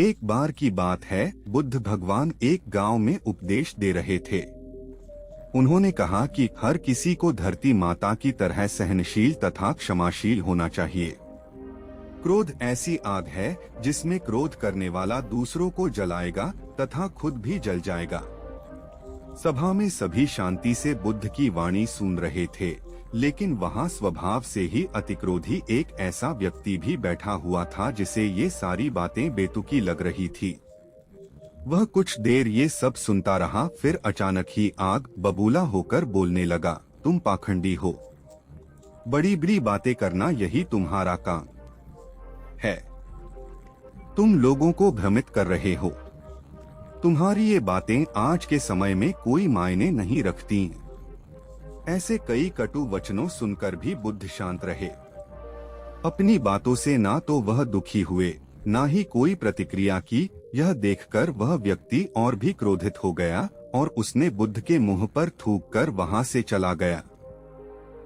एक बार की बात है, बुद्ध भगवान एक गांव में उपदेश दे रहे थे। उन्होंने कहा कि हर किसी को धरती माता की तरह सहनशील तथा क्षमाशील होना चाहिए। क्रोध ऐसी आग है जिसमें क्रोध करने वाला दूसरों को जलाएगा तथा खुद भी जल जाएगा। सभा में सभी शांति से बुद्ध की वाणी सुन रहे थे, लेकिन वहां स्वभाव से ही अतिक्रोधी एक ऐसा व्यक्ति भी बैठा हुआ था जिसे ये सारी बातें बेतुकी लग रही थी। वह कुछ देर ये सब सुनता रहा, फिर अचानक ही आग बबूला होकर बोलने लगा, तुम पाखंडी हो, बड़ी बड़ी बातें करना यही तुम्हारा काम है, तुम लोगों को भ्रमित कर रहे हो, तुम्हारी ये बातें आज के समय में कोई मायने नहीं रखती। ऐसे कई कटु वचनों सुनकर भी बुद्ध शांत रहे। अपनी बातों से ना तो वह दुखी हुए, ना ही कोई प्रतिक्रिया की। यह देखकर वह व्यक्ति और भी क्रोधित हो गया और उसने बुद्ध के मुंह पर थूककर वहां से चला गया।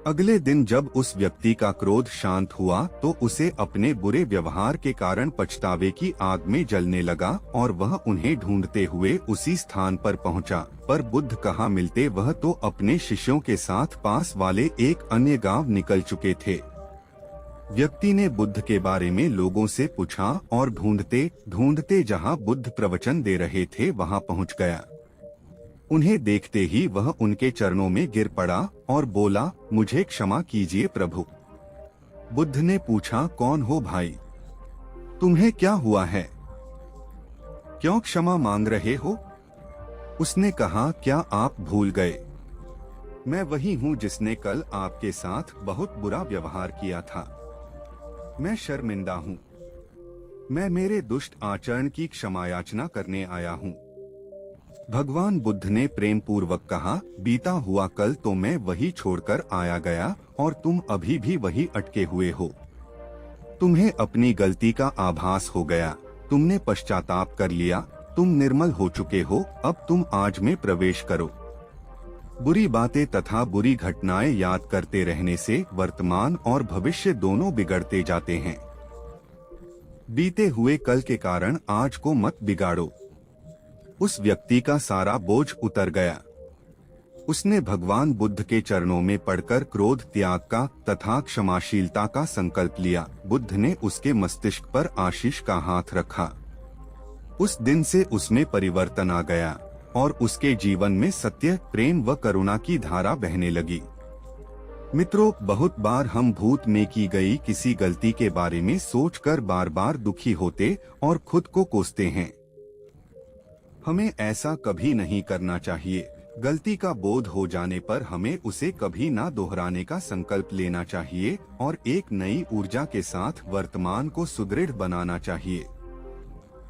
अगले दिन जब उस व्यक्ति का क्रोध शांत हुआ तो उसे अपने बुरे व्यवहार के कारण पछतावे की आग में जलने लगा और वह उन्हें ढूंढते हुए उसी स्थान पर पहुंचा। पर बुद्ध कहाँ मिलते, वह तो अपने शिष्यों के साथ पास वाले एक अन्य गांव निकल चुके थे। व्यक्ति ने बुद्ध के बारे में लोगों से पूछा और ढूंढते ढूंढते जहां बुद्ध प्रवचन दे रहे थे वहां पहुंच गया। उन्हें देखते ही वह उनके चरणों में गिर पड़ा और बोला, मुझे क्षमा कीजिए प्रभु। बुद्ध ने पूछा, कौन हो भाई, तुम्हें क्या हुआ है, क्यों क्षमा मांग रहे हो? उसने कहा, क्या आप भूल गए, मैं वही हूँ जिसने कल आपके साथ बहुत बुरा व्यवहार किया था। मैं शर्मिंदा हूँ, मैं मेरे दुष्ट आचरण की क्षमा याचना करने आया हूँ। भगवान बुद्ध ने प्रेम पूर्वक कहा, बीता हुआ कल तो मैं वही छोड़कर आया गया और तुम अभी भी वही अटके हुए हो। तुम्हें अपनी गलती का आभास हो गया, तुमने पश्चाताप कर लिया, तुम निर्मल हो चुके हो, अब तुम आज में प्रवेश करो। बुरी बातें तथा बुरी घटनाएं याद करते रहने से वर्तमान और भविष्य दोनों बिगड़ते जाते हैं। बीते हुए कल के कारण आज को मत बिगाड़ो। उस व्यक्ति का सारा बोझ उतर गया। उसने भगवान बुद्ध के चरणों में पड़कर क्रोध त्याग का तथा क्षमाशीलता का संकल्प लिया। बुद्ध ने उसके मस्तिष्क पर आशीष का हाथ रखा। उस दिन से उसमें परिवर्तन आ गया और उसके जीवन में सत्य, प्रेम व करुणा की धारा बहने लगी। मित्रों, बहुत बार हम भूत में की गई किसी गलती के बारे में सोचकर बार बार दुखी होते और खुद को कोसते हैं। हमें ऐसा कभी नहीं करना चाहिए। गलती का बोध हो जाने पर हमें उसे कभी ना दोहराने का संकल्प लेना चाहिए और एक नई ऊर्जा के साथ वर्तमान को सुदृढ़ बनाना चाहिए।